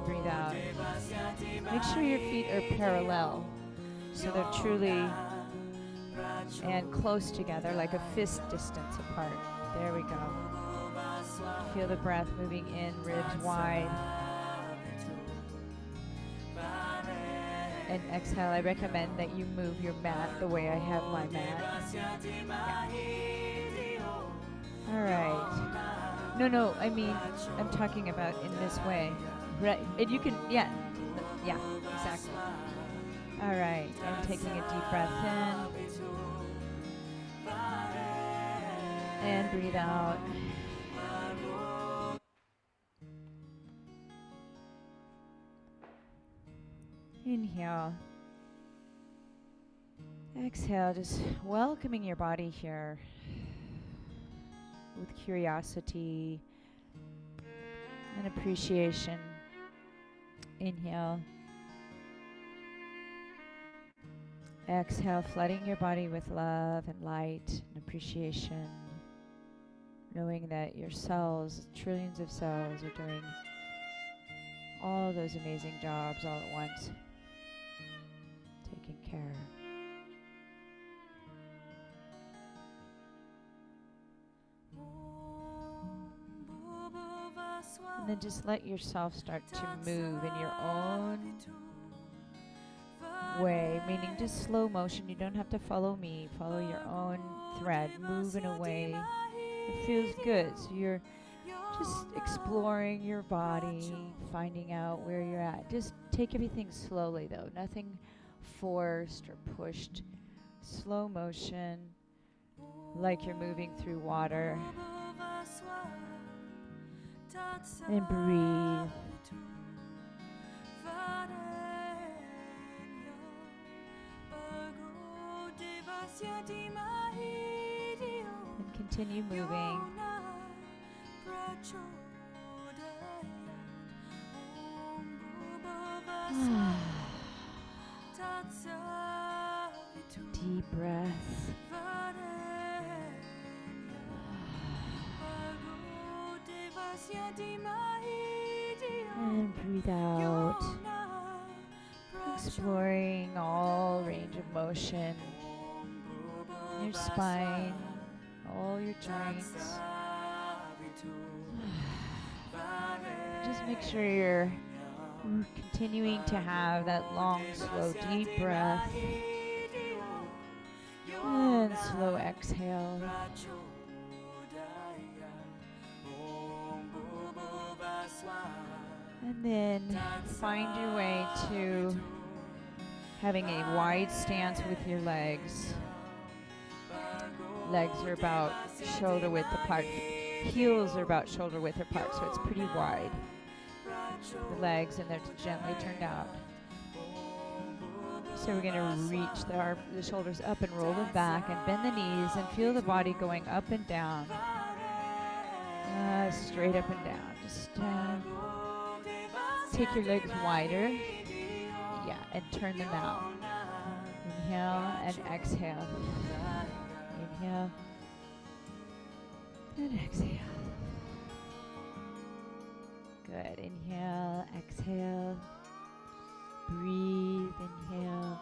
and breathe out. Make sure your feet are parallel, so they're truly and close together, like a fist distance apart. There we go. Feel the breath moving in, ribs wide. And exhale. I recommend that you move your mat the way I have my mat. Yeah. All right. No, I mean, I'm talking about in this way. Right. And you can, yeah, exactly. All right. And taking a deep breath in. And breathe out. Inhale. Exhale, just welcoming your body here with curiosity and appreciation. Inhale. Exhale, flooding your body with love and light and appreciation. Knowing that your cells, trillions of cells, are doing all those amazing jobs all at once. Taking care. And then just let yourself start to move in your own way, meaning just slow motion. You don't have to follow me. Follow your own thread. Move in a way that feels good. So you're just exploring your body, finding out where you're at. Just take everything slowly, though. Nothing forced or pushed. Slow motion, like you're moving through water. And breathe. And continue moving. Deep breath. And breathe out. Exploring all range of motion. Your spine, all your joints. Just make sure you're continuing to have that long, slow, deep breath. And slow exhale. And then find your way to having a wide stance with your legs. Legs are about shoulder width apart. Heels are about shoulder width apart, so it's pretty wide. The legs, and they're gently turned out. So we're going to reach the shoulders up and roll them back and bend the knees and feel the body going up and down. Straight up and down. Just take your legs wider. Yeah, and turn them out. Inhale and exhale. Inhale and exhale. Good. Inhale, exhale. Breathe, inhale,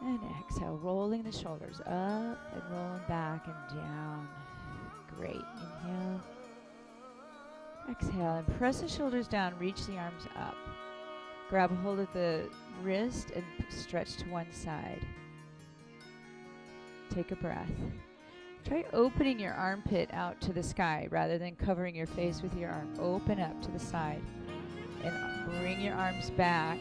and exhale. Rolling the shoulders up and rolling back and down. Great. Inhale. Exhale, and press the shoulders down. Reach the arms up. Grab a hold of the wrist and stretch to one side. Take a breath. Try opening your armpit out to the sky rather than covering your face with your arm. Open up to the side. And bring your arms back.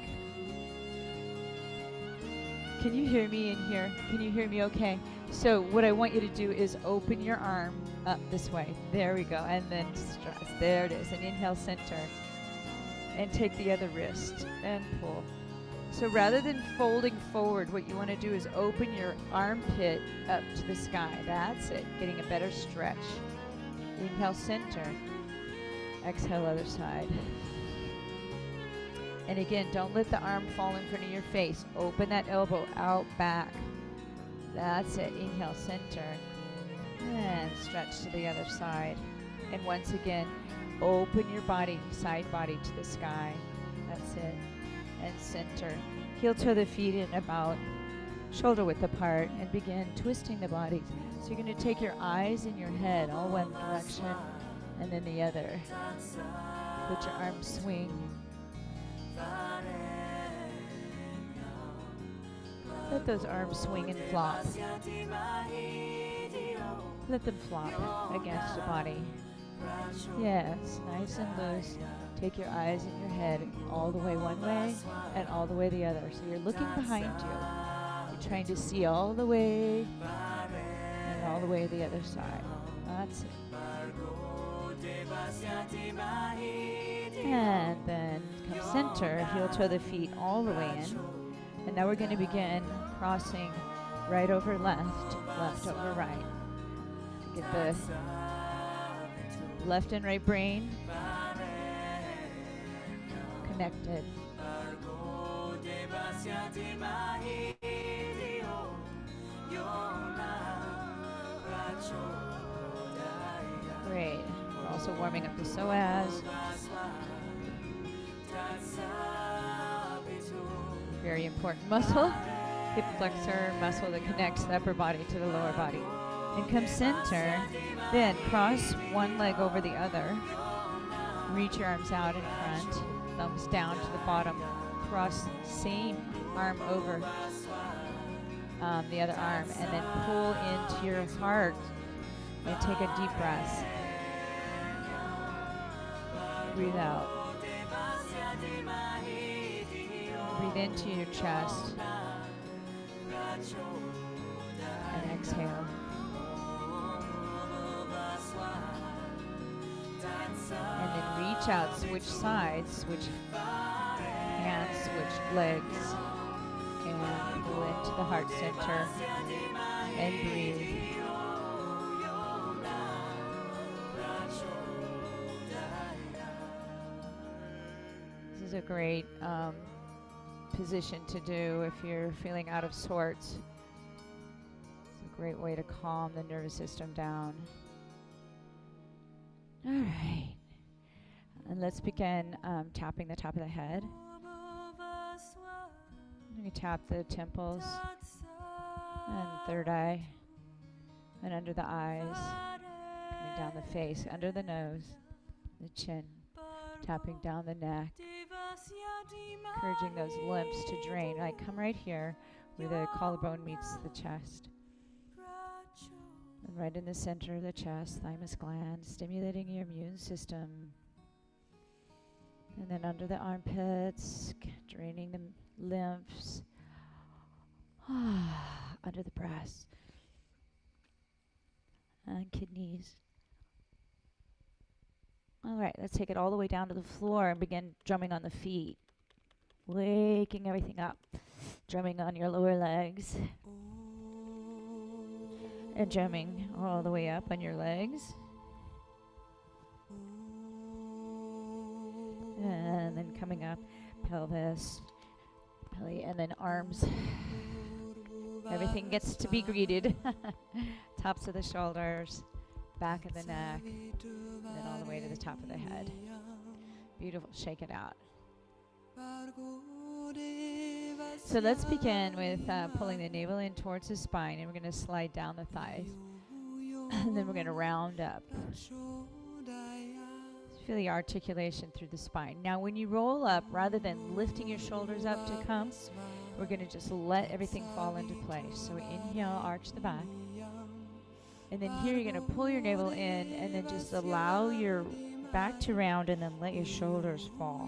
Can you hear me in here? Can you hear me okay? So what I want you to do is open your arm up this way. There we go. And then stress. There it is. And inhale, center. And take the other wrist and pull. So rather than folding forward, what you want to do is open your armpit up to the sky. That's it. Getting a better stretch. Inhale, center. Exhale, other side. And again, don't let the arm fall in front of your face. Open that elbow out back. That's it. Inhale, center. And stretch to the other side. And once again, open your body, side body to the sky. That's it. And center. Heel toe the feet in about shoulder width apart and begin twisting the body. So you're going to take your eyes and your head all one direction and then the other. Let your arms swing. Let those arms swing and flop. Let them flop against the body. Yes, nice and loose. Take your eyes and your head all the way one way and all the way the other. So you're looking behind you. You're trying to see all the way and all the way the other side. That's it. And then come center, heel toe the feet all the way in. And now we're going to begin crossing right over left, left over right. Get the left and right brain connected. Great. We're also warming up the psoas. Very important muscle. Hip flexor muscle that connects the upper body to the lower body. And come center, then cross one leg over the other. Reach your arms out in front, thumbs down to the bottom. Cross same arm over the other arm, and then pull into your heart and take a deep breath. Breathe out. Breathe into your chest and exhale. And then reach out, switch sides, switch hands, switch legs, and pull into the heart center and breathe. This is a great position to do if you're feeling out of sorts. It's a great way to calm the nervous system down. All right. And let's begin tapping the top of the head. You tap the temples and third eye and under the eyes, coming down the face, under the nose, the chin, tapping down the neck, encouraging those lymphs to drain. Like come right here where the collarbone meets the chest. And right in the center of the chest, thymus gland, stimulating your immune system. And then under the armpits, draining the lymphs. Under the breast. And kidneys. All right, let's take it all the way down to the floor and begin drumming on the feet. Waking everything up. Drumming on your lower legs. And drumming all the way up on your legs. And then coming up, pelvis, belly, and then arms. Everything gets to be greeted. Tops of the shoulders, back of the neck, and then all the way to the top of the head. Beautiful. Shake it out. So let's begin with pulling the navel in towards the spine, and we're going to slide down the thighs. And then we're going to round up. Feel the articulation through the spine. Now when you roll up, rather than lifting your shoulders up to come, we're going to just let everything fall into place. So inhale, arch the back. And then here you're going to pull your navel in and then just allow your back to round and then let your shoulders fall.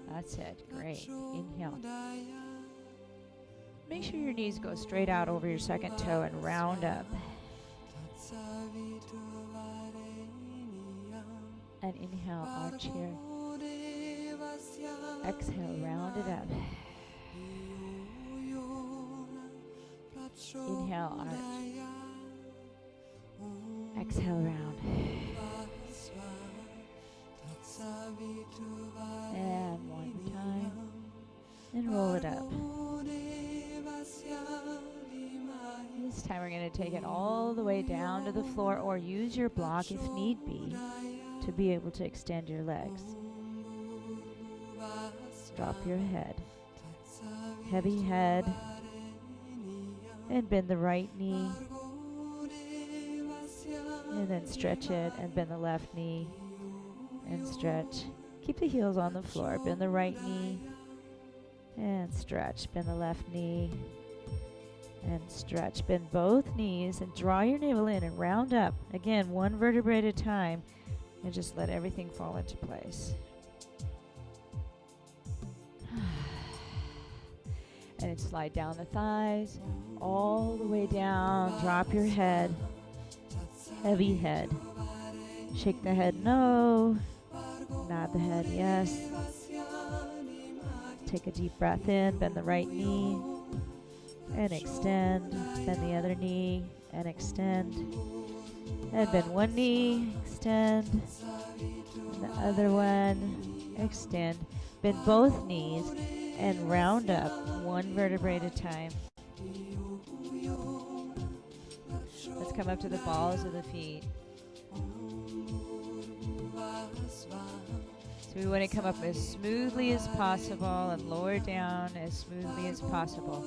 That's it. Great. Inhale. Make sure your knees go straight out over your second toe and round up. And inhale, arch here. Exhale, round it up. Inhale, arch. Exhale, round. And one more time. And roll it up. This time we're going to take it all the way down to the floor, or use your block if need be to be able to extend your legs. Drop your head. Heavy head. And bend the right knee. And then stretch it and bend the left knee. And stretch. Keep the heels on the floor. Bend the right knee. And stretch. Bend the left knee. And stretch. Bend both knees and draw your navel in and round up. Again, one vertebrae at a time. And just let everything fall into place. And then slide down the thighs, all the way down. Drop your head. Heavy head. Shake the head no. Nod the head yes. Take a deep breath in. Bend the right knee. And extend. Bend the other knee. And extend. And bend one knee. Extend. And the other one. Extend. Bend both knees. And round up one vertebrae at a time. Let's come up to the balls of the feet. So we want to come up as smoothly as possible and lower down as smoothly as possible.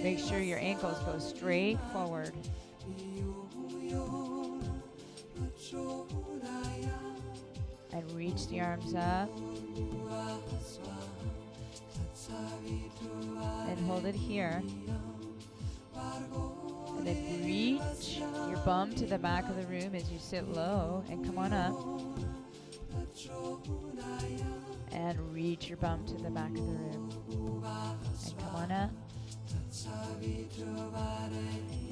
Make sure your ankles go straight forward. And reach the arms up. And hold it here. And then reach your bum to the back of the room as you sit low and come on up. And reach your bum to the back of the room. And come on up.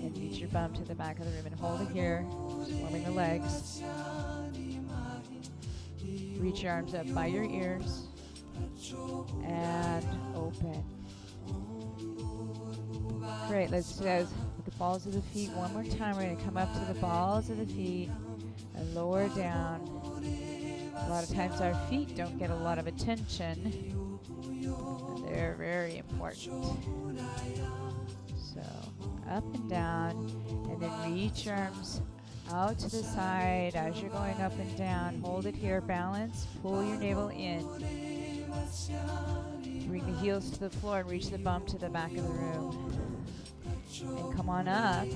And reach your bum to the back of the room and hold it here. Just warming the legs. Reach your arms up by your ears. And open. Great, let's do that with the balls of the feet one more time. We're going to come up to the balls of the feet and lower down. A lot of times our feet don't get a lot of attention. And they're very important. So up and down, and then reach your arms out to the side as you're going up and down. Hold it here, balance, pull your navel in. Bring the heels to the floor and reach the bum to the back of the room. And come on up.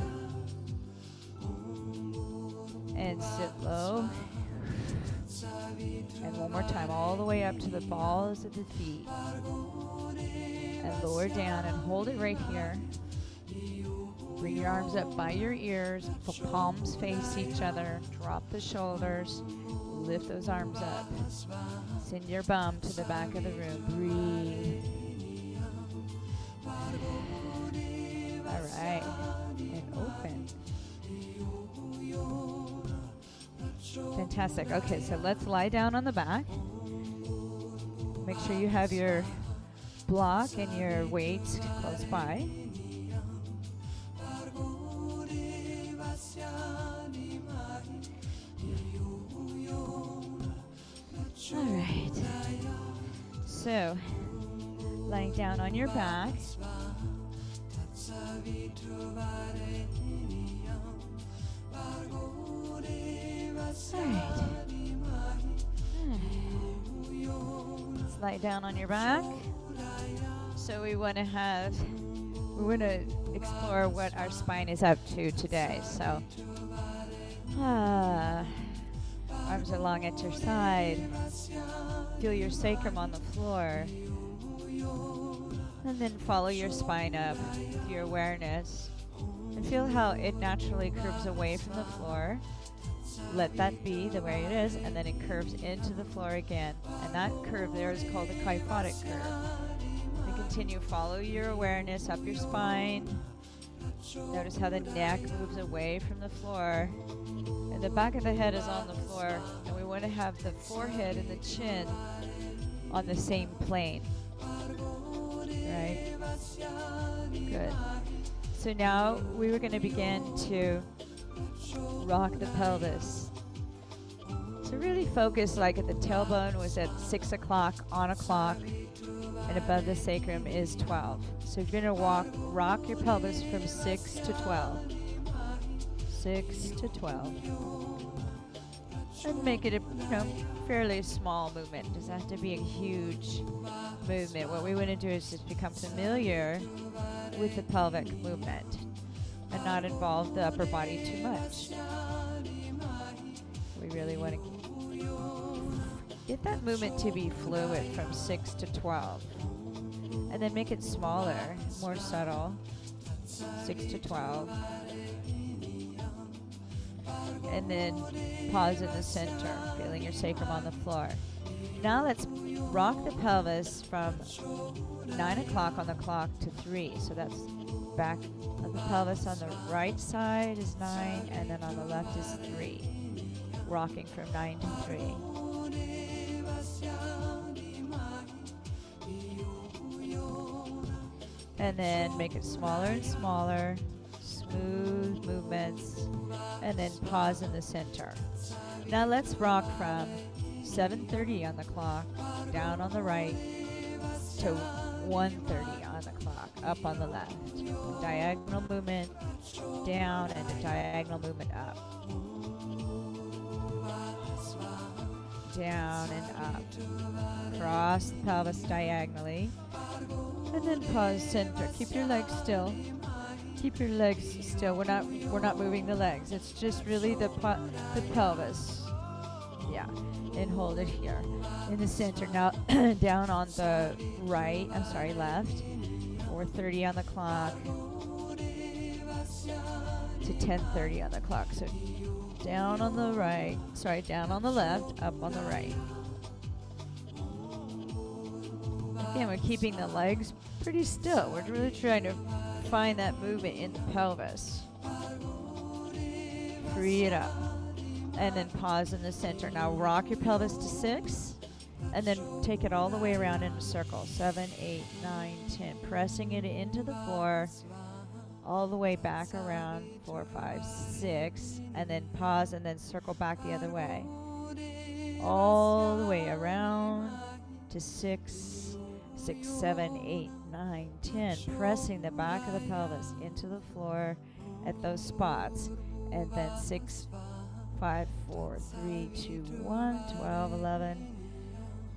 And sit low. And one more time, all the way up to the balls of the feet. And lower down and hold it right here. Bring your arms up by your ears. Palms face each other. Drop the shoulders. Lift those arms up. Send your bum to the back of the room. Breathe. All right. And open. Fantastic. Okay, so let's lie down on the back. Make sure you have your block and your weights close by. All right. So, lying down on your back. All right. Let's lie down on your back. So we want to explore what our spine is up to today. So, arms are long at your side. Feel your sacrum on the floor. And then follow your spine up with your awareness. And feel how it naturally curves away from the floor. Let that be the way it is, and then it curves into the floor again. And that curve there is called the Kyphotic Curve. And continue, follow your awareness up your spine. Notice how the neck moves away from the floor. And the back of the head is on the floor. And we want to have the forehead and the chin on the same plane. Right? Good. So now we were going to begin to rock the pelvis. So really focus like at the tailbone was at 6 o'clock on a clock, and above the sacrum is 12. So you're going to rock your pelvis from 6 to 12. 6 to 12. And make it a, fairly small movement. It doesn't have to be a huge movement. What we want to do is just become familiar with the pelvic movement and not involve the upper body too much. We really want to get that movement to be fluid from 6 to 12. And then make it smaller, more subtle, 6 to 12. And then pause in the center, feeling your sacrum on the floor. Now let's rock the pelvis from 9 o'clock on the clock to 3. So that's back of the pelvis on the right side is 9, and then on the left is 3. Rocking from 9 to 3. And then make it smaller and smaller, smooth movements, and then pause in the center. Now let's rock from 7:30 on the clock, down on the right, to 1:30 on the clock, up on the left. Diagonal movement down and a diagonal movement up. Down and up. Cross the pelvis diagonally. And then pause center. Keep your legs still. Keep your legs still. We're not moving the legs. It's just really the pelvis. Yeah. And hold it here in the center. Now down on the left. 4:30 on the clock to 10:30 on the clock. So down on the right. Down on the left, up on the right. Again, we're keeping the legs pretty still. We're really trying to find that movement in the pelvis. Free it up. And then pause in the center. Now rock your pelvis to 6. And then take it all the way around in a circle. 7, 8, 9, 10. Pressing it into the floor. All the way back around. 4, 5, 6. And then pause and then circle back the other way. All the way around to 6. 6, 7, 8, 9, 10. Pressing the back of the pelvis into the floor at those spots. And then 6, 5, 4, 3, 2, 1, 12, 11.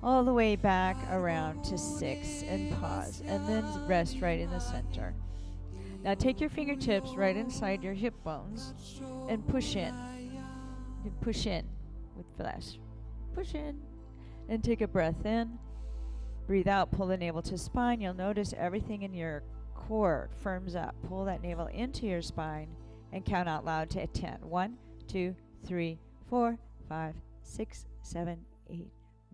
All the way back around to 6 and pause. And then rest right in the center. Now take your fingertips right inside your hip bones and push in. You push in with flesh. Push in. And take a breath in. Breathe out, pull the navel to spine. You'll notice everything in your core firms up. Pull that navel into your spine and count out loud to 10. 1, 2, 3, 4, 5, 6, 7, 8,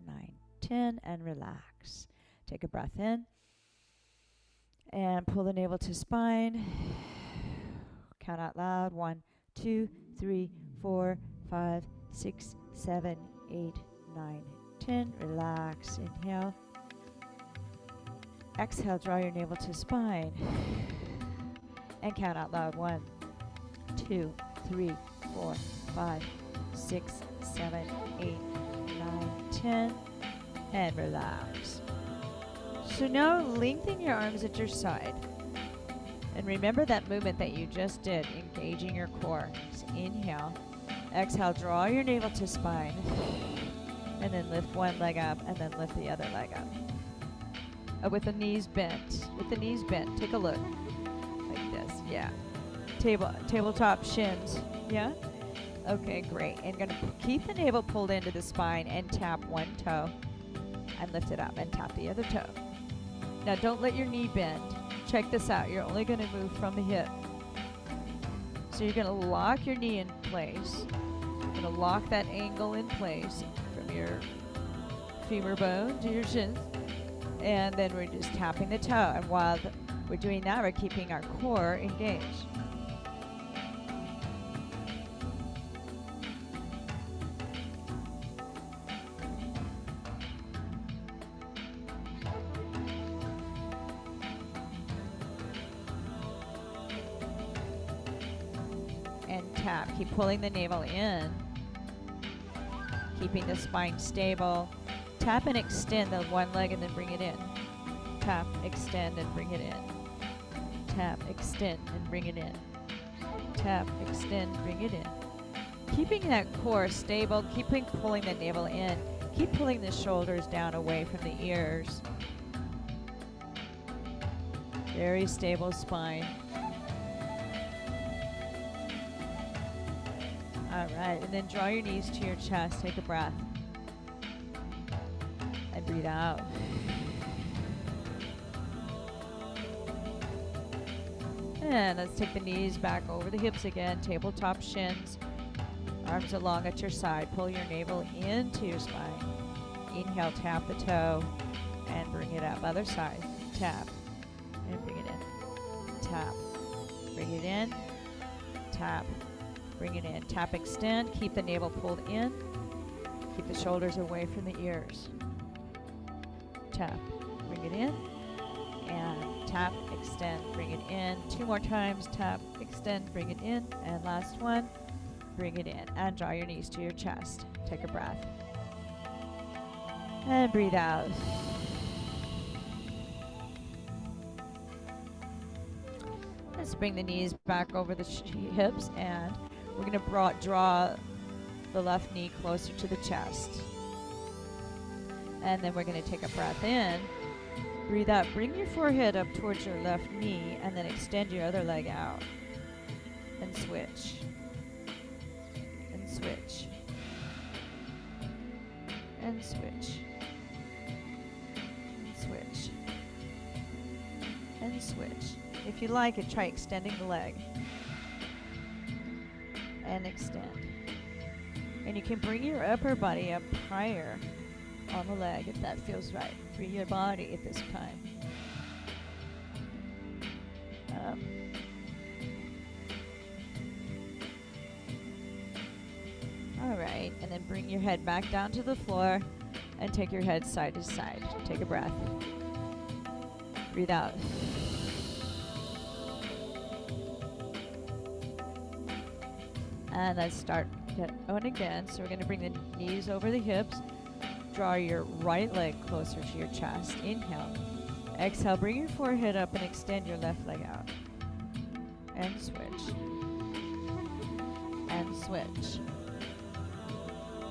9, 10, and relax. Take a breath in and pull the navel to spine. Count out loud. 1, 2, 3, 4, 5, 6, 7, 8, 9, 10. Relax. Inhale. Exhale, draw your navel to spine. And count out loud. 1, 2, 3, 4, 5, 6, 7, 8, 9, 10. And relax. So now lengthen your arms at your side. And remember that movement that you just did, engaging your core. So inhale. Exhale, draw your navel to spine. And then lift one leg up and then lift the other leg up. With the knees bent. With the knees bent. Take a look. Like this. Yeah. Tabletop shins. Yeah? Okay, great. And going to keep the navel pulled into the spine and tap one toe. And lift it up and tap the other toe. Now don't let your knee bend. Check this out. You're only going to move from the hip. So you're going to lock your knee in place. You're going to lock that angle in place from your femur bone to your shins. And then we're just tapping the toe. And while we're doing that, we're keeping our core engaged. And tap. Keep pulling the navel in. Keeping the spine stable. Tap and extend the one leg and then bring it in. Tap, extend, and bring it in. Tap, extend, and bring it in. Tap, extend, bring it in. keeping that core stable, keeping pulling the navel in, keep pulling the shoulders down away from the ears. Very stable spine. All right, and then draw your knees to your chest. Take a breath. And breathe out. And let's take the knees back over the hips again. Tabletop shins. Arms along at your side. Pull your navel into your spine. Inhale, tap the toe. And bring it up. Other side. Tap. And bring it in. Tap. Bring it in. Tap. Bring it in. Tap, extend. Keep the navel pulled in. Keep the shoulders away from the ears. Tap. Bring it in. And tap, extend, bring it in. 2 more times. Tap, extend, bring it in. And last one. Bring it in. And draw your knees to your chest. Take a breath. And breathe out. Let's bring the knees back over the hips, and we're going to draw the left knee closer to the chest. And then we're going to take a breath in. Breathe out. Bring your forehead up towards your left knee, and then extend your other leg out. And switch. And switch. And switch. And switch. And switch. If you like it, try extending the leg. And extend. And you can bring your upper body up higher on the leg if that feels right for your body at this time. All right, and then bring your head back down to the floor and take your head side to side. Take a breath. Breathe out. And let's start going again. So we're going to bring the knees over the hips. Draw your right leg closer to your chest. Inhale. Exhale. Bring your forehead up and extend your left leg out. And switch. And switch.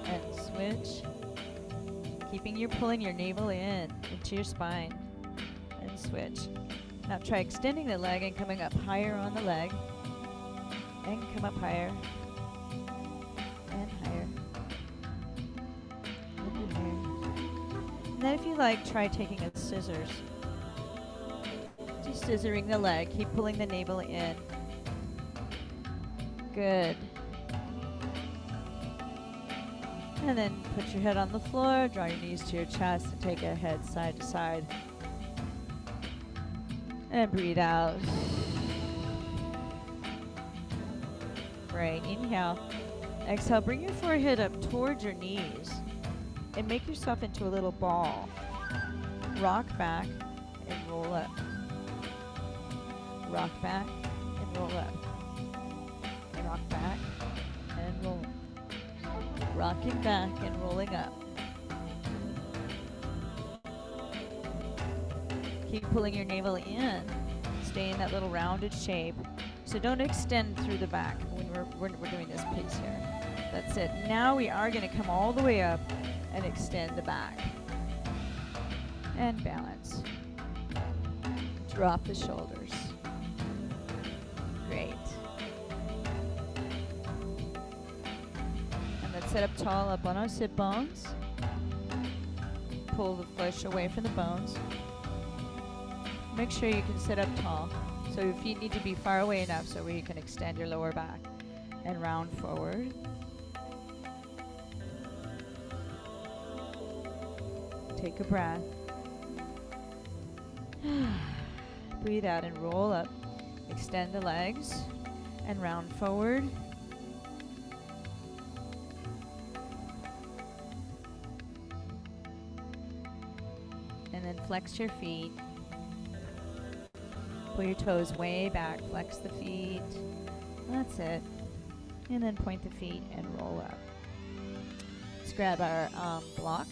And switch. Keeping your pulling your navel into your spine. And switch. Now try extending the leg and coming up higher on the leg. And come up higher. And higher. And higher. And then if you like, try taking a scissors. Just scissoring the leg. Keep pulling the navel in. Good. And then put your head on the floor, draw your knees to your chest, and take a head side to side. And breathe out. Great. Inhale. Exhale. Bring your forehead up towards your knees and make yourself into a little ball. Rock back and roll up. Rock back and roll up. Rock back and roll. Rocking back and rolling up. Keep pulling your navel in. Stay in that little rounded shape. So don't extend through the back when we're doing this piece here. That's it. Now we are going to come all the way up and extend the back. And balance. Drop the shoulders. Great. And let's sit up tall up on our sit bones. Pull the flesh away from the bones. Make sure you can sit up tall. So your feet need to be far away enough so where you can extend your lower back and round forward. Take a breath. Breathe out and roll up. Extend the legs and round forward. And then flex your feet. Pull your toes way back, flex the feet. That's it. And then point the feet and roll up. Let's grab our block.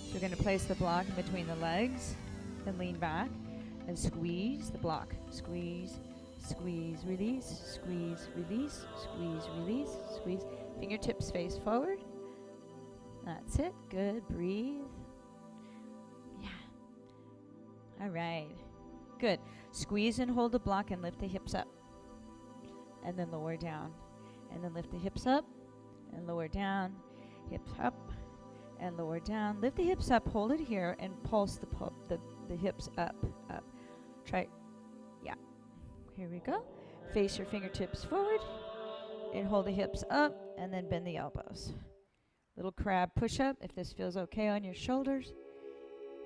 So we're going to place the block in between the legs, then lean back and squeeze the block. Squeeze, Squeeze, release, squeeze, release, squeeze, release, squeeze. Fingertips face forward. That's it. Good. Breathe. Yeah. All right. Good. Squeeze and hold the block and lift the hips up. And then lower down. And then lift the hips up and lower down. Hips up and lower down. Lift the hips up. Hold it here and pulse the hips up. Try. Yeah. Here we go. Face your fingertips forward and hold the hips up and then bend the elbows. Little crab push up if this feels okay on your shoulders.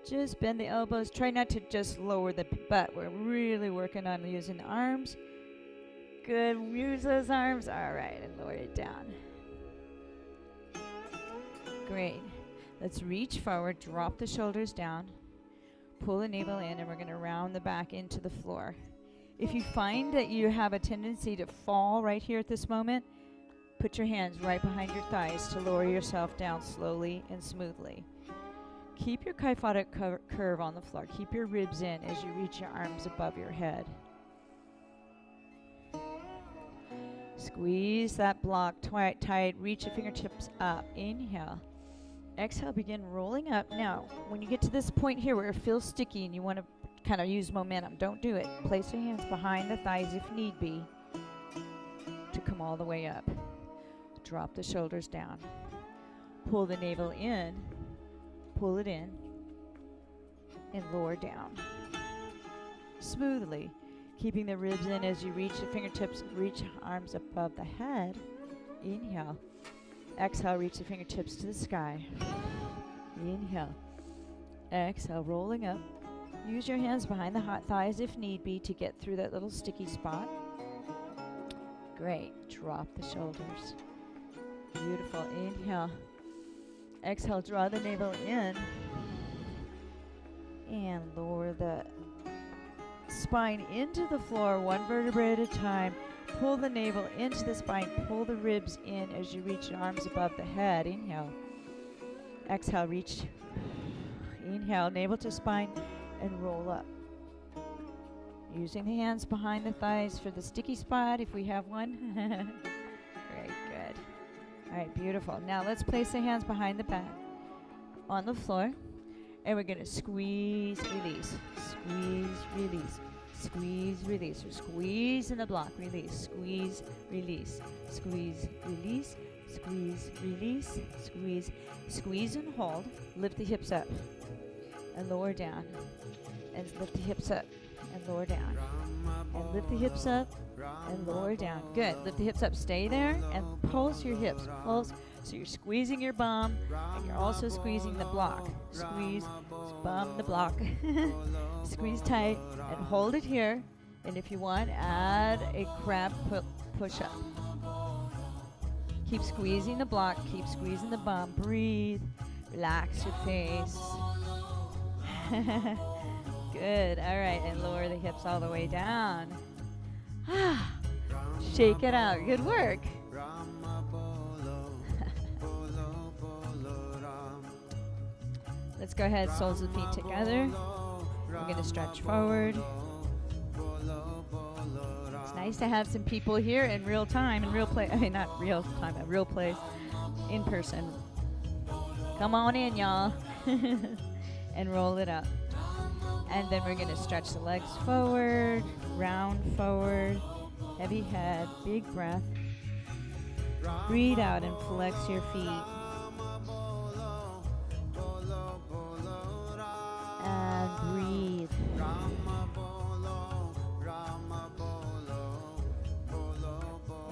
Just bend the elbows. Try not to just lower the butt. We're really working on using the arms. Good. Use those arms. All right. And lower it down. Great. Let's reach forward. Drop the shoulders down. Pull the navel in, and we're going to round the back into the floor. If you find that you have a tendency to fall right here at this moment, put your hands right behind your thighs to lower yourself down slowly and smoothly. Keep your kyphotic curve on the floor. Keep your ribs in as you reach your arms above your head. Squeeze that block tight. Reach your fingertips up. Inhale. Exhale, begin rolling up. Now, when you get to this point here where it feels sticky and you want to kind of use momentum, don't do it. Place your hands behind the thighs if need be to come all the way up. Drop the shoulders down. Pull the navel in. Pull it in. And lower down. Smoothly. Keeping the ribs in as you reach the fingertips, reach arms above the head. Inhale. Exhale, reach the fingertips to the sky. Inhale. Exhale, rolling up. Use your hands behind the hot thighs if need be to get through that little sticky spot. Great. Drop the shoulders. Beautiful. Inhale. Exhale, draw the navel in. And lower the spine into the floor, one vertebrae at a time. Pull the navel into the spine. Pull the ribs in as you reach your arms above the head. Inhale. Exhale, reach. Inhale, navel to spine, and roll up. Using the hands behind the thighs for the sticky spot if we have one. Very good. All right, beautiful. Now let's place the hands behind the back on the floor. And we're going to squeeze, release, squeeze, release, squeeze, release. We're squeezing the block, release, squeeze, release, squeeze, release, squeeze, release, squeeze, squeeze and hold. Lift the hips up and lower down. And lift the hips up and lower down. And lift the hips up and lower down. Good. Lift the hips up. Stay there and pulse your hips. Pulse. So you're squeezing your bum and you're also squeezing the block. Squeeze, bum the block. Squeeze tight and hold it here. And if you want, add a crab push-up. Keep squeezing the block. Keep squeezing the bum. Breathe. Relax your face. Good. All right. And lower the hips all the way down. Shake it out. Good work. Let's go ahead, soles of the feet together. We're going to stretch forward. It's nice to have some people here in real time, in real place. I mean, not real time, but real place, in person. Come on in, y'all. And roll it up. And then we're going to stretch the legs forward, round forward, heavy head, big breath. Breathe out and flex your feet. And breathe.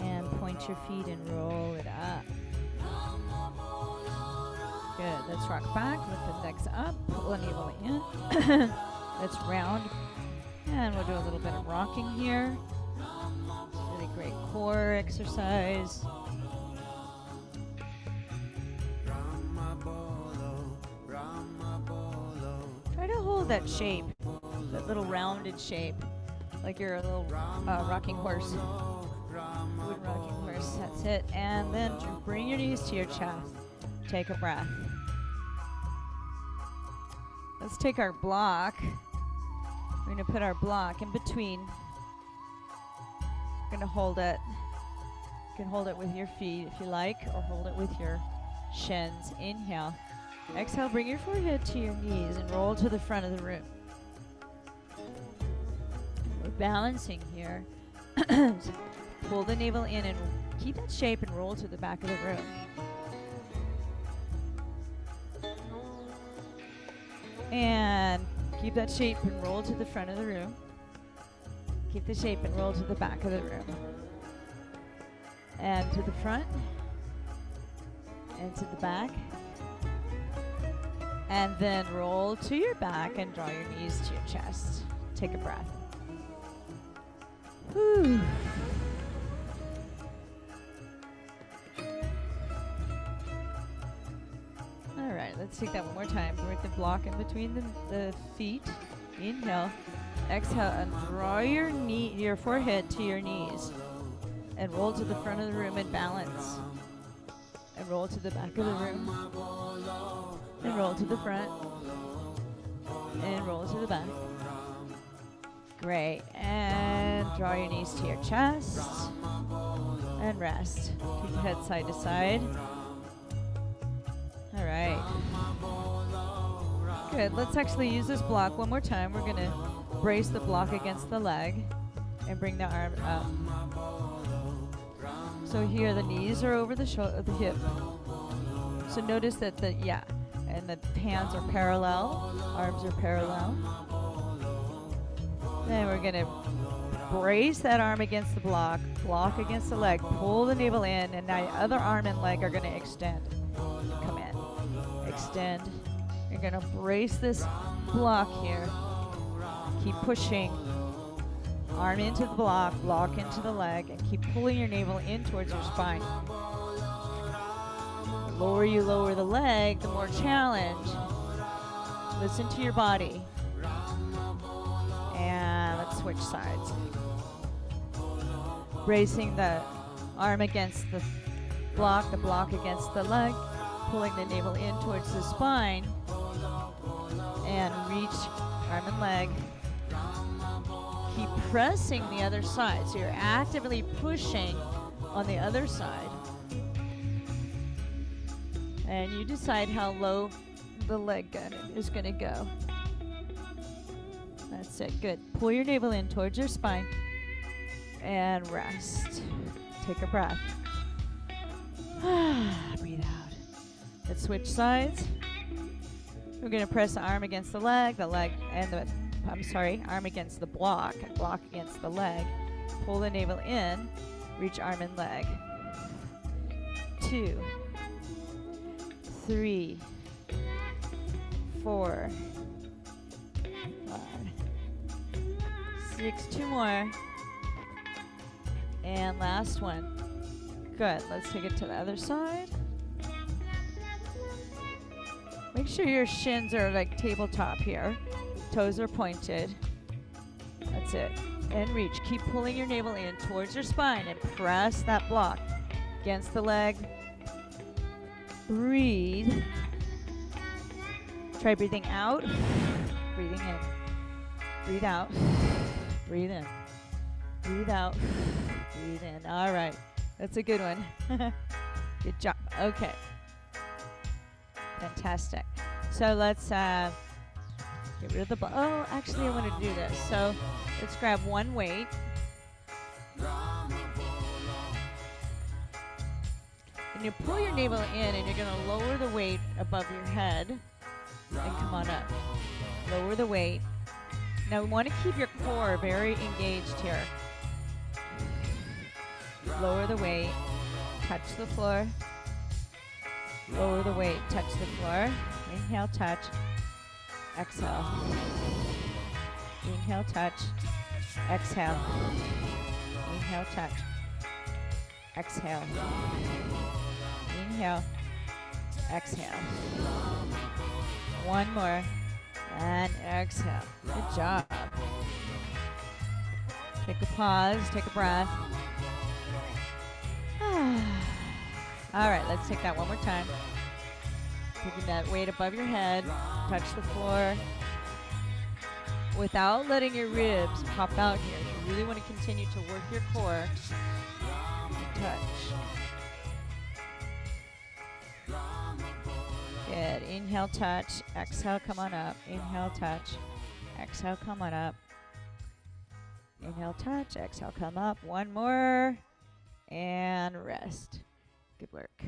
And point your feet and roll it up. Good. Let's rock back. Lift the legs up. Pull the navel in. Let's round. And we'll do a little bit of rocking here. Really great core exercise. Try to hold that shape, that little rounded shape, like you're a little rocking horse. Wooden rocking horse, that's it. And then bring your knees to your chest. Take a breath. Let's take our block. We're going to put our block in between You're going to hold it. You can hold it with your feet if you like, or hold it with your shins. Inhale. Exhale, bring your forehead to your knees and roll to the front of the room. We're balancing here. So pull the navel in and keep that shape and roll to the back of the room. And keep that shape and roll to the front of the room. Keep the shape and roll to the back of the room. And to the front. And to the back. And then roll to your back and draw your knees to your chest. Take a breath. Whew. All right, let's take that one more time. Bring the block in between the feet. Inhale. Exhale and draw your forehead to your knees. And roll to the front of the room and balance. And roll to the back of the room. And roll to the front. And roll to the back. Great. And draw your knees to your chest. And rest. Keep your head side to side. All right. Good. Let's actually use this block one more time. We're going to brace the block against the leg and bring the arm up. So here the knees are over the hip. So notice that and the hands are parallel, arms are parallel. Then we're going to brace that arm against the block against the leg, pull the navel in, and now your other arm and leg are going to extend. Come in. Extend. You're going to brace this block here. Keep pushing. Arm into the block into the leg, and keep pulling your navel in towards your spine. The lower you lower the leg, the more challenge. Listen to your body. And let's switch sides. Bracing the arm against the block against the leg, pulling the navel in towards the spine, and reach arm and leg. Keep pressing the other side, so you're actively pushing on the other side. And you decide how low the leg is going to go. That's it. Good. Pull your navel in towards your spine and rest. Take a breath. Breathe out. Let's switch sides. We're going to press the arm against the leg and arm against the block against the leg. Pull the navel in, reach arm and leg. 2, 3, 4, 5, 6, 2 more. And last one. Good. Let's take it to the other side. Make sure your shins are like tabletop here. Toes are pointed. That's it. And reach. Keep pulling your navel in towards your spine and press that block against the leg. Breathe. Try breathing out. Breathing in. Breathe out. Breathe in. Breathe out. Breathe in. All right. That's a good one. Good job. Okay. Fantastic. So let's get rid of the actually I want to do this. So let's grab one weight. And you pull your navel in and you're going to lower the weight above your head and come on up. Lower the weight. Now we want to keep your core very engaged here. Lower the weight. Touch the floor. Lower the weight. Touch the floor. Inhale, touch. Exhale. Inhale, touch. Exhale. Inhale, touch. Exhale. Inhale. Exhale. One more. And exhale. Good job. Take a pause. Take a breath. All right, let's take that one more time. Taking that weight above your head. Touch the floor. Without letting your ribs pop out here. really want to continue to work your core. Touch. Good. Inhale, touch. Exhale, come on up. Inhale, touch. Exhale, come on up. Inhale, touch. Exhale, come up. One more. And rest. Good work.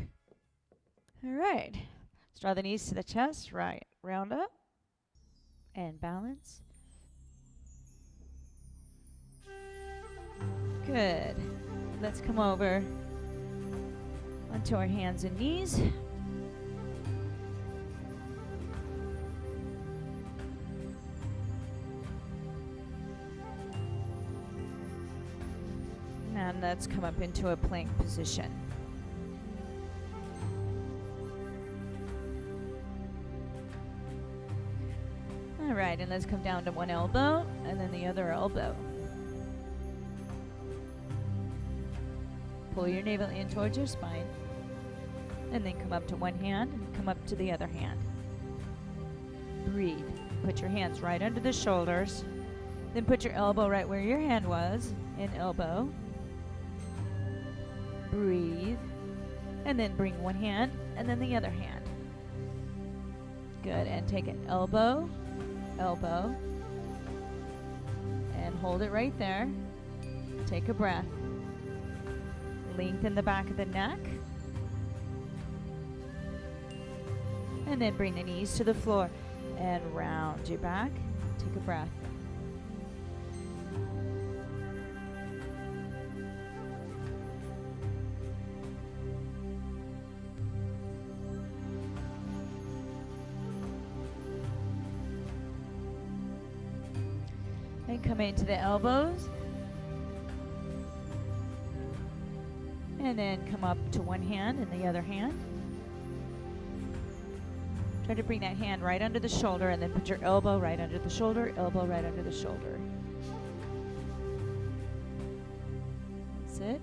All right. Let's draw the knees to the chest. Right. Round up. And balance. Good. Let's come over onto our hands and knees. And let's come up into a plank position. All right, and let's come down to one elbow and then the other elbow. Pull your navel in towards your spine. And then come up to one hand and come up to the other hand. Breathe. Put your hands right under the shoulders. Then put your elbow right where your hand was, in elbow. Breathe. And then bring one hand and then the other hand. Good. And take an elbow, elbow. And hold it right there. Take a breath. Lengthen the back of the neck. And then bring the knees to the floor and round your back. Take a breath. And come into the elbows. And then come up to one hand and the other hand. Try to bring that hand right under the shoulder and then put your elbow right under the shoulder, elbow right under the shoulder. That's it.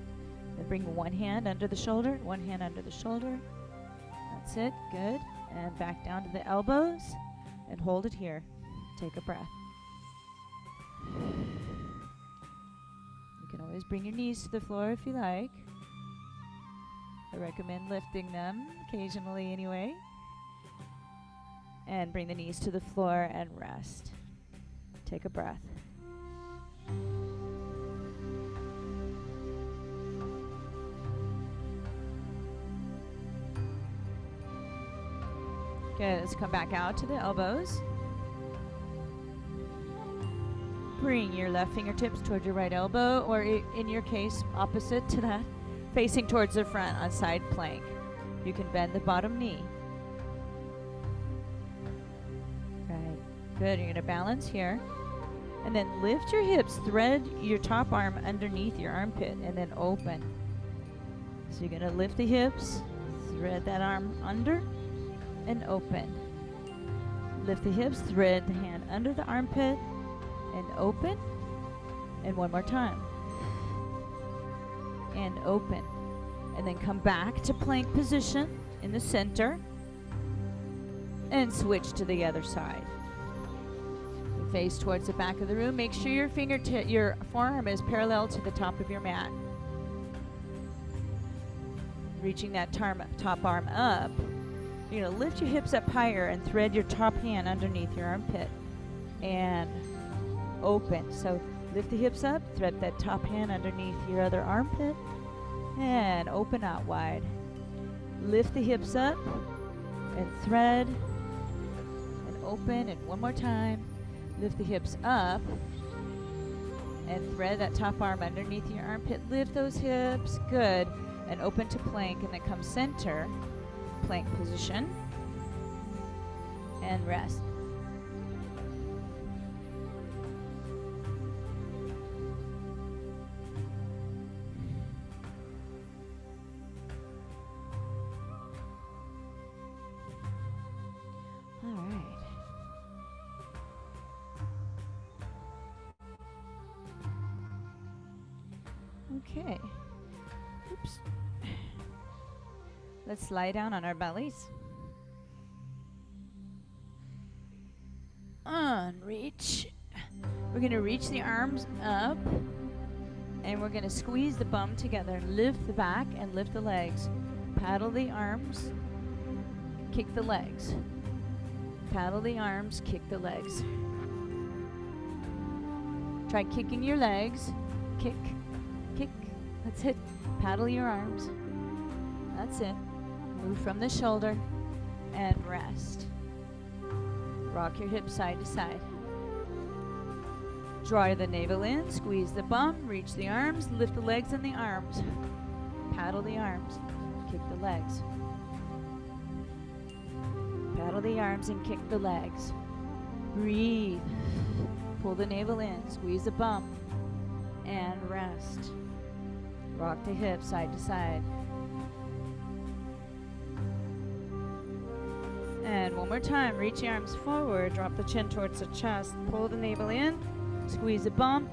Then bring one hand under the shoulder, one hand under the shoulder. That's it. Good. And back down to the elbows and hold it here. Take a breath. You can always bring your knees to the floor if you like. I recommend lifting them occasionally anyway. And bring the knees to the floor and rest. Take a breath. Good. Let's come back out to the elbows. Bring your left fingertips toward your right elbow, or in your case, opposite to that, facing towards the front on side plank. You can bend the bottom knee. Right. Good. You're going to balance here. And then lift your hips, thread your top arm underneath your armpit, and then open. So you're going to lift the hips, thread that arm under, and open. Lift the hips, thread the hand under the armpit, and open. And one more time. And open. And then come back to plank position in the center. And switch to the other side. You face towards the back of the room. Make sure your forearm is parallel to the top of your mat. Reaching that top arm up. You're going to lift your hips up higher and thread your top hand underneath your armpit. And open. So lift the hips up, thread that top hand underneath your other armpit, and open out wide. Lift the hips up and thread and open. And one more time. Lift the hips up and thread that top arm underneath your armpit. Lift those hips. Good. And open to plank, and then come center, plank position, and rest. All right. Okay. Oops. Let's lie down on our bellies. And reach. We're going to reach the arms up And we're going to squeeze the bum together, lift the back and lift the legs. Paddle the arms, kick the legs. Paddle the arms, kick the legs. Try kicking your legs. Kick, kick. That's it. Paddle your arms. That's it. Move from the shoulder and rest. Rock your hips side to side. Draw the navel in, squeeze the bum, reach the arms, lift the legs and the arms. Paddle the arms, kick the legs. Paddle the arms and kick the legs. Breathe. Pull the navel in, squeeze the bum, and rest. Rock the hips side to side. And one more time, reach the arms forward, drop the chin towards the chest, pull the navel in, squeeze the bum,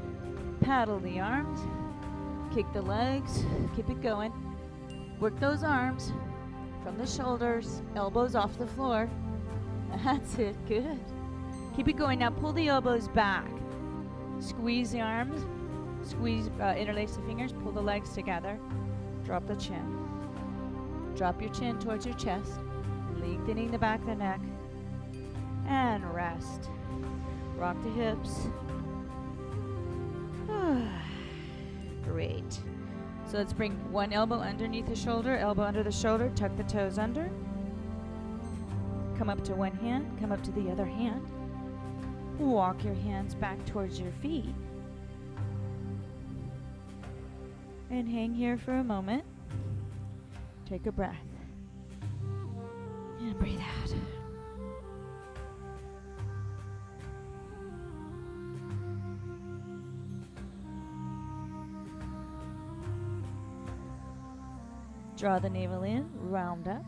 paddle the arms, kick the legs, keep it going. Work those arms from the shoulders, elbows off the floor. That's it, good. Keep it going. Now pull the elbows back. Squeeze the arms, squeeze, interlace the fingers, pull the legs together. Drop the chin. Drop your chin towards your chest, lengthening the back of the neck. And rest. Rock the hips. Great. So let's bring one elbow underneath the shoulder, elbow under the shoulder, tuck the toes under. Come up to one hand, come up to the other hand. Walk your hands back towards your feet. And hang here for a moment. Take a breath. And breathe out. Draw the navel in, round up.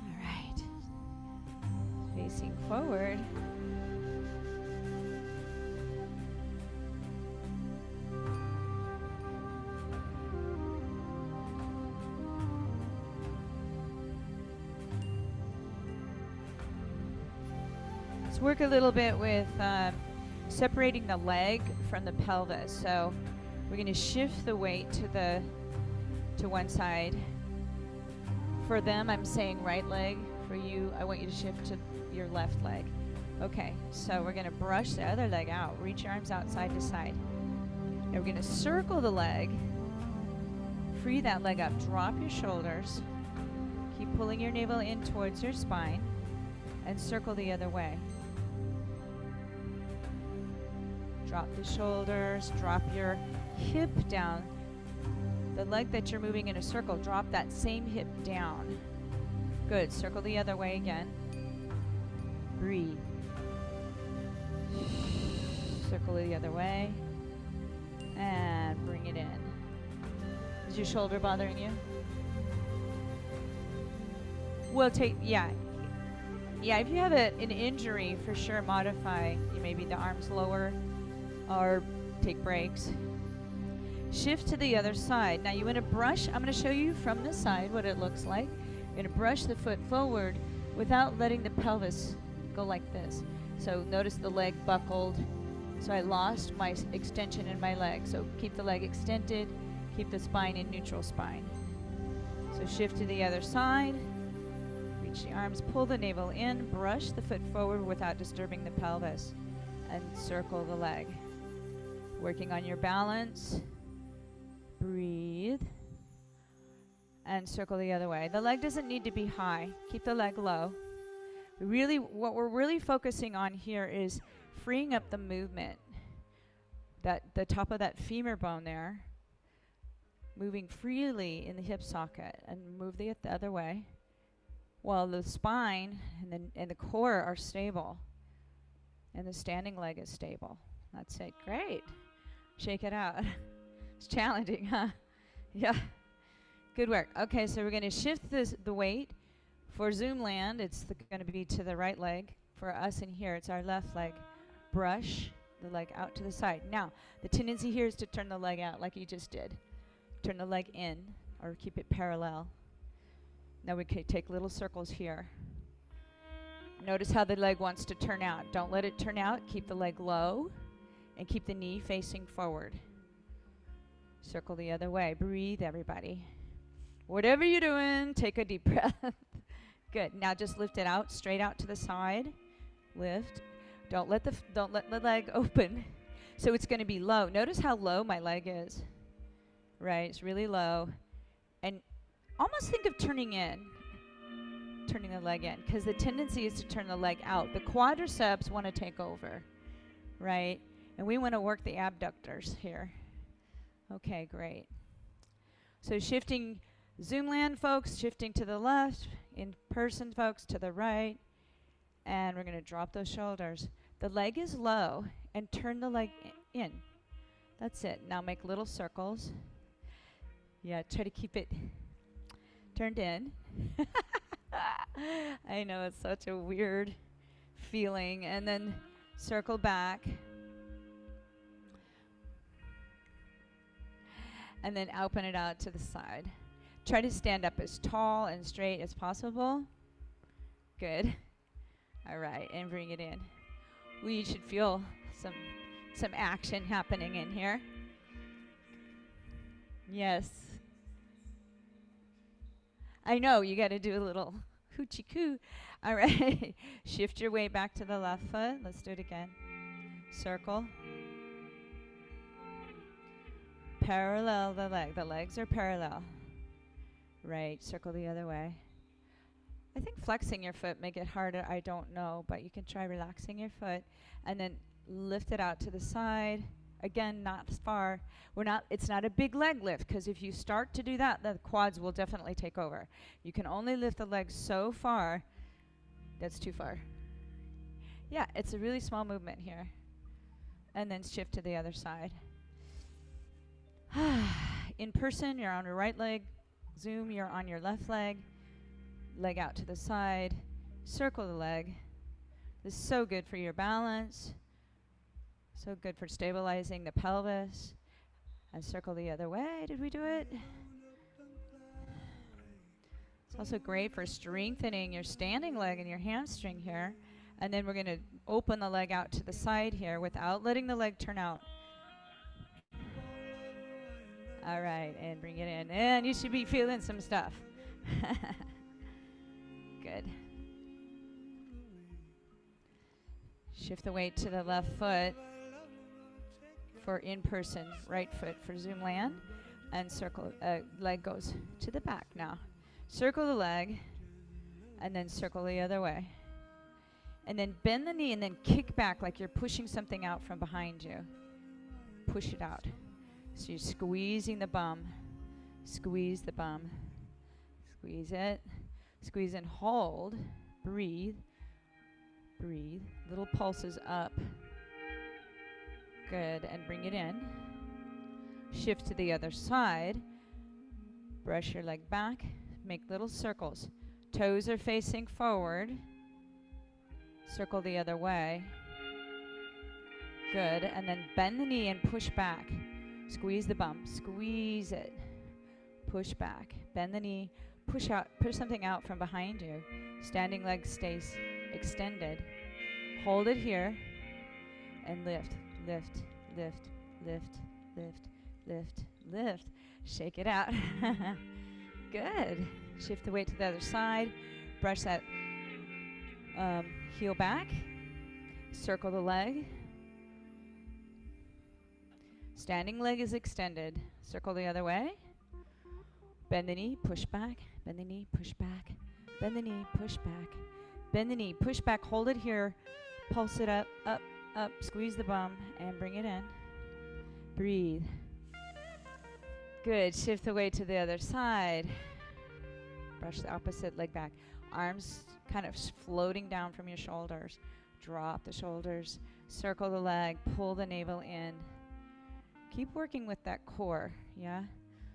All right. Facing forward. Let's work a little bit with separating the leg from the pelvis. So we're going to shift the weight to one side. For them, I'm saying right leg. For you, I want you to shift to your left leg. Okay, so we're going to brush the other leg out. Reach your arms out side to side. And we're going to circle the leg. Free that leg up. Drop your shoulders. Keep pulling your navel in towards your spine. And circle the other way. Drop the shoulders, drop your hip down. The leg that you're moving in a circle, drop that same hip down. Good, circle the other way again. Breathe. Circle the other way. And bring it in. Is your shoulder bothering you? We'll take, yeah, if you have an injury, for sure modify maybe the arms lower, or take breaks. Shift to the other side. Now you want to brush, I'm going to show you from the side what it looks like. You're going to brush the foot forward without letting the pelvis go like this. So notice the leg buckled. So I lost my extension in my leg. So keep the leg extended, keep the spine in neutral spine. So shift to the other side. Reach the arms, pull the navel in, brush the foot forward without disturbing the pelvis, and circle the leg. Working on your balance. Breathe. And circle the other way. The leg doesn't need to be high. Keep the leg low. What we're really focusing on here is freeing up the movement. The top of that femur bone there. Moving freely in the hip socket. And move the other way. While the spine and the core are stable. And the standing leg is stable. That's it. Great. Shake it out. It's challenging, huh? Yeah. Good work. Okay, so we're going to shift the weight. For Zoom land, it's going to be to the right leg. For us in here, it's our left leg. Brush the leg out to the side. Now, the tendency here is to turn the leg out like you just did. Turn the leg in or keep it parallel. Now we can take little circles here. Notice how the leg wants to turn out. Don't let it turn out. Keep the leg low and keep the knee facing forward. Circle the other way. Breathe, everybody. Whatever you're doing, take a deep breath. Good. Now just lift it out, straight out to the side. Lift. Don't let the leg open. So it's going to be low. Notice how low my leg is. Right, it's really low. And almost think of turning the leg in, because the tendency is to turn the leg out. The quadriceps want to take over, right? And we want to work the abductors here. Okay, great. So shifting, Zoom land folks, shifting to the left, in person folks to the right, and we're going to drop those shoulders. The leg is low, and turn the leg in. That's it. Now make little circles. Yeah, try to keep it turned in. I know, it's such a weird feeling. And then circle back. And then open it out to the side. Try to stand up as tall and straight as possible. Good. All right, and bring it in. We should feel some action happening in here. Yes. I know, you got to do a little hoochie coo. All right. Shift your weight back to the left foot. Let's do it again. Circle. Parallel the leg. The legs are parallel. Right. Circle the other way. I think flexing your foot make it harder. I don't know, but you can try relaxing your foot and then lift it out to the side. Again, not far. It's not a big leg lift, because if you start to do that, the quads will definitely take over. You can only lift the legs so far. That's too far. Yeah, it's a really small movement here. And then shift to the other side. In person, you're on your right leg. Zoom, you're on your left leg. Leg out to the side. Circle the leg. This is so good for your balance. So good for stabilizing the pelvis. And circle the other way. Did we do it? It's also great for strengthening your standing leg and your hamstring here. And then we're going to open the leg out to the side here without letting the leg turn out. All right, and bring it in. And you should be feeling some stuff. Good. Shift the weight to the left foot for in-person, right foot for Zoom land, and circle, leg goes to the back now. Circle the leg, and then circle the other way. And then bend the knee and then kick back like you're pushing something out from behind you. Push it out. So you're squeezing the bum. Squeeze the bum. Squeeze it. Squeeze and hold. Breathe. Breathe. Little pulses up. Good. And bring it in. Shift to the other side. Brush your leg back. Make little circles. Toes are facing forward. Circle the other way. Good. And then bend the knee and push back. Squeeze the bum. Squeeze it. Push back. Bend the knee. Push out. Push something out from behind you. Standing leg stays extended. Hold it here. And lift. Lift. Lift. Lift. Lift. Lift. Lift. Shake it out. Good. Shift the weight to the other side. Brush that heel back. Circle the leg. Standing leg is extended. Circle the other way. Bend the knee, push back. Bend the knee, push back. Bend the knee, push back. Bend the knee, push back. Hold it here. Pulse it up, up, up. Squeeze the bum and bring it in. Breathe. Good. Shift the weight to the other side. Brush the opposite leg back. Arms kind of floating down from your shoulders. Drop the shoulders. Circle the leg. Pull the navel in. Keep working with that core, yeah?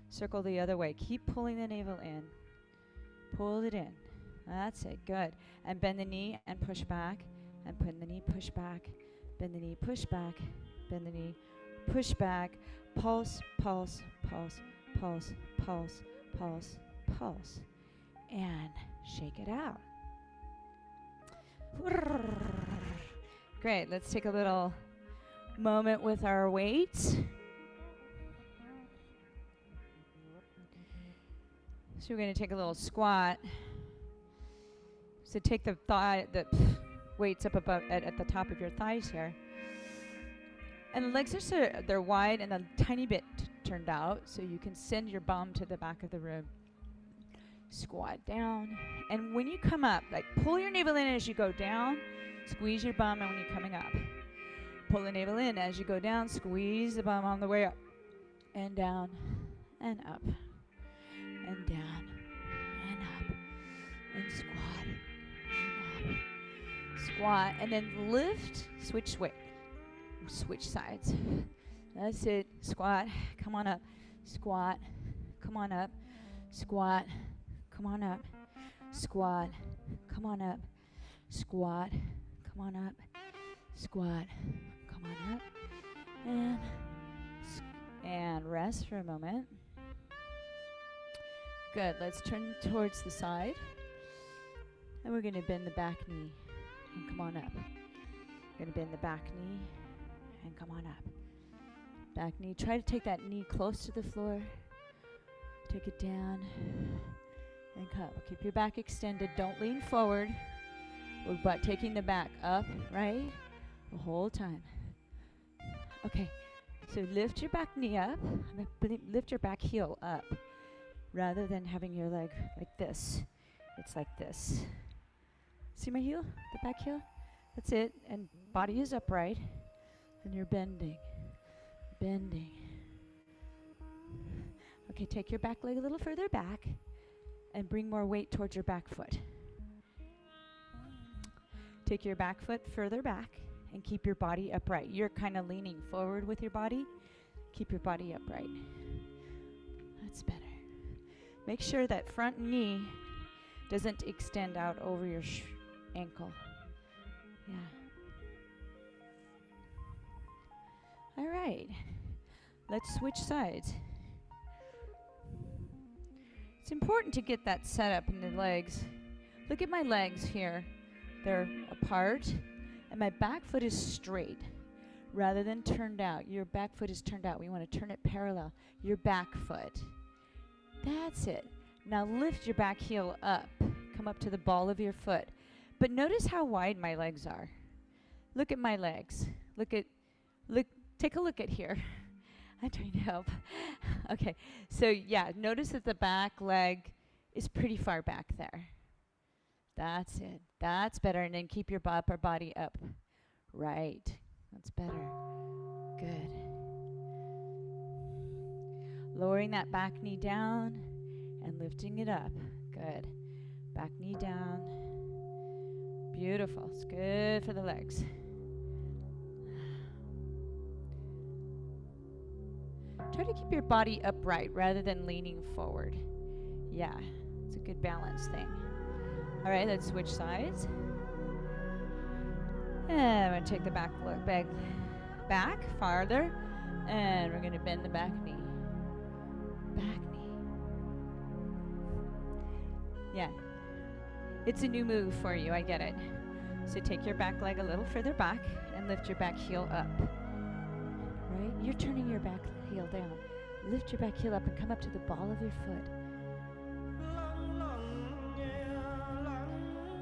Circle the other way. Keep pulling the navel in. Pull it in. That's it. Good. And bend the knee and push back. And bend the knee, push back. Bend the knee, push back. Bend the knee, push back. Pulse, pulse, pulse, pulse, pulse, pulse, pulse. And shake it out. Great. Let's take a little moment with our weights. So we're going to take a little squat. So take the weights up above at the top of your thighs here. And the legs are they're wide and a tiny bit turned out, so you can send your bum to the back of the room. Squat down. And when you come up, like pull your navel in as you go down, squeeze your bum, and when you're coming up, pull the navel in as you go down, squeeze the bum on the way up, and down, and up, and down, and up, and squat, and up, squat, and then lift, switch sides. That's it. Squat, come on up, squat, come on up, squat, come on up, squat, come on up, squat, come on up, squat, come on up, and rest for a moment. Good. Let's turn towards the side, and we're going to bend the back knee and come on up. We're going to bend the back knee and come on up. Back knee. Try to take that knee close to the floor. Take it down and come. Keep your back extended. Don't lean forward. But taking the back up, right? The whole time. Okay. So lift your back knee up. Lift your back heel up. Rather than having your leg like this. It's like this. See my heel? The back heel? That's it. And body is upright. And you're bending. Bending. Okay, take your back leg a little further back and bring more weight towards your back foot. Take your back foot further back and keep your body upright. You're kind of leaning forward with your body. Keep your body upright. That's better. Make sure that front knee doesn't extend out over your ankle. Yeah. All right. Let's switch sides. It's important to get that set up in the legs. Look at my legs here. They're apart, and my back foot is straight rather than turned out. Your back foot is turned out. We want to turn it parallel. Your back foot. That's it. Now lift your back heel up. Come up to the ball of your foot. But notice how wide my legs are. Look at my legs. Take a look at here. I'm trying to help. Okay, so yeah, notice that the back leg is pretty far back there. That's it. That's better. And then keep your upper body up. Right. That's better. Good. Lowering that back knee down and lifting it up. Good. Back knee down. Beautiful. It's good for the legs. Try to keep your body upright rather than leaning forward. Yeah, it's a good balance thing. All right, let's switch sides. And I'm going to take the back farther. And we're going to bend the back knee. Back knee. Yeah, it's a new move for you. I get it. So take your back leg a little further back and lift your back heel up. Right? You're turning your back heel down. Lift your back heel up and come up to the ball of your foot.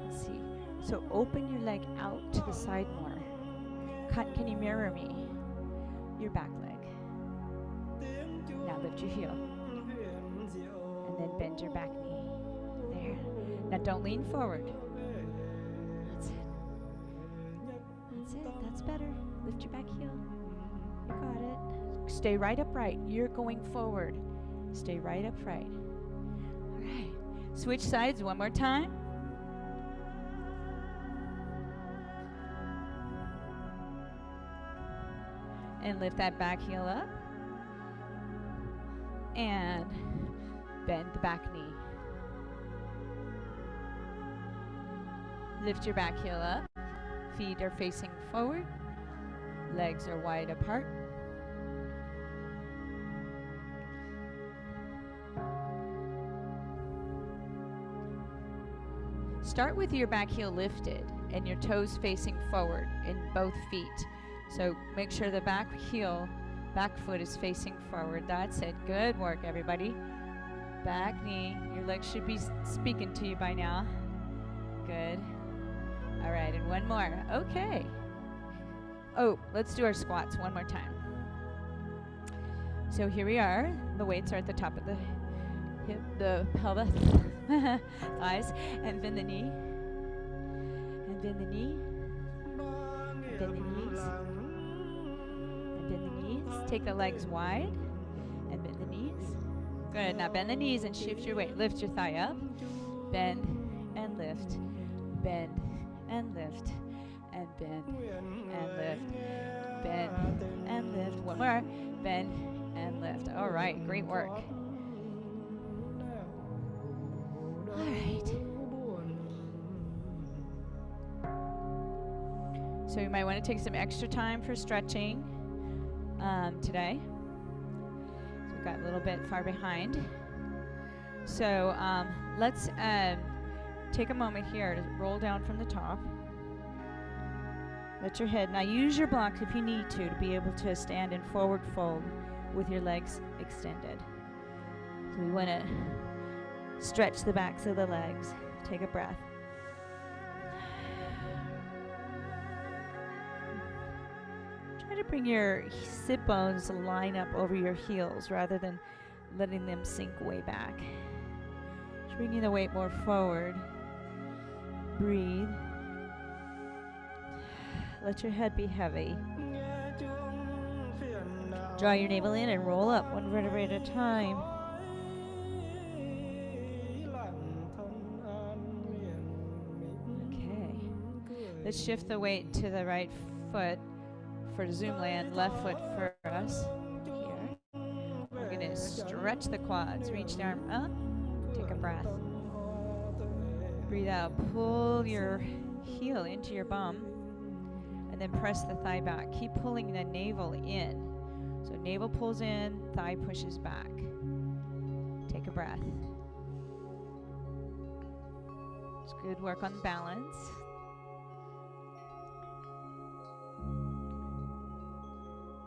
Let's see. So open your leg out to the side more. Can you mirror me? Your back leg. Now lift your heel. And then bend your back knee. There. Now don't lean forward. That's it. That's it. That's better. Lift your back heel. You got it. Stay right upright. You're going forward. Stay right upright. All right. Switch sides one more time. And lift that back heel up. And bend the back knee. Lift your back heel up. Feet are facing forward. Legs are wide apart. start with your back heel lifted and your toes facing forward in both feet. So make sure the back foot is facing forward. That's it. Good work, everybody. Back knee. Your legs should be speaking to you by now. Good. All right, and one more. Okay. Oh, let's do our squats one more time. So here we are. The weights are at the top of the hip, the pelvis, thighs, and bend the knee. And bend the knee. And bend the knees. And bend the knees. Take the legs wide and bend the knees. Good. Now bend the knees and shift your weight. Lift your thigh up. Bend and lift. Bend and lift. And bend and lift. Bend and lift. One more. Bend and lift. All right. Great work. All right. So you might want to take some extra time for stretching today. So we've got a little bit far behind. So let's take a moment here to roll down from the top. Let your head, now use your blocks if you need to be able to stand in forward fold with your legs extended. So we want to stretch the backs of the legs. Take a breath. Try to bring your sit bones to line up over your heels rather than letting them sink way back. Just bringing the weight more forward. Breathe. Let your head be heavy. Draw your navel in and roll up one vertebrae at a time. Okay. Let's shift the weight to the right foot for zoom land, left foot for us. Here. We're going to stretch the quads. Reach the arm up. Take a breath. Breathe out. Pull your heel into your bum. And then press the thigh back. Keep pulling the navel in. So navel pulls in, thigh pushes back. Take a breath. It's good work on balance.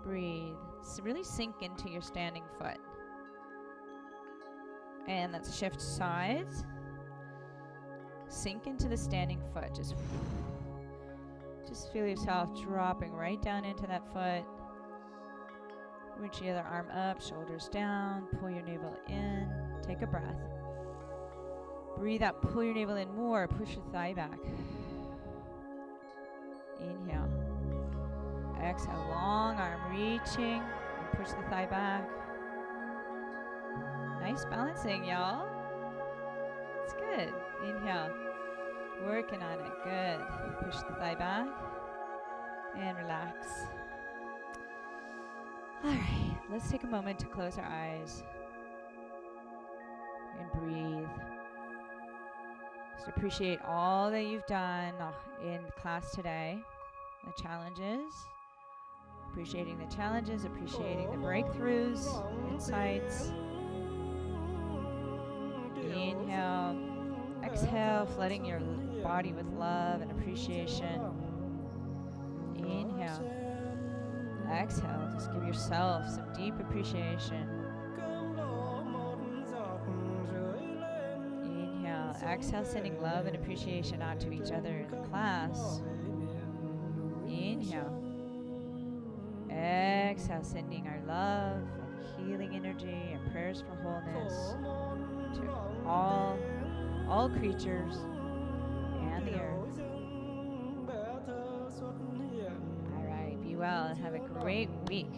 Breathe. Really sink into your standing foot. And let's shift sides. Sink into the standing foot. Just feel yourself dropping right down into that foot. Reach the other arm up, shoulders down. Pull your navel in. Take a breath. Breathe out. Pull your navel in more. Push your thigh back. Inhale. Exhale. Long arm reaching. And push the thigh back. Nice balancing, y'all. It's good. Inhale. Working on it. Good. Push the thigh back. And relax. All right. Let's take a moment to close our eyes. And breathe. Just appreciate all that you've done in class today. The challenges. Appreciating the challenges. Appreciating the breakthroughs. Insights. Inhale. Exhale, flooding your body with love and appreciation. Inhale. Exhale, just give yourself some deep appreciation. Inhale. Exhale, sending love and appreciation out to each other in the class. Inhale. Exhale, sending our love and healing energy and prayers for wholeness to all creatures and the earth. All right, be well and have a great week.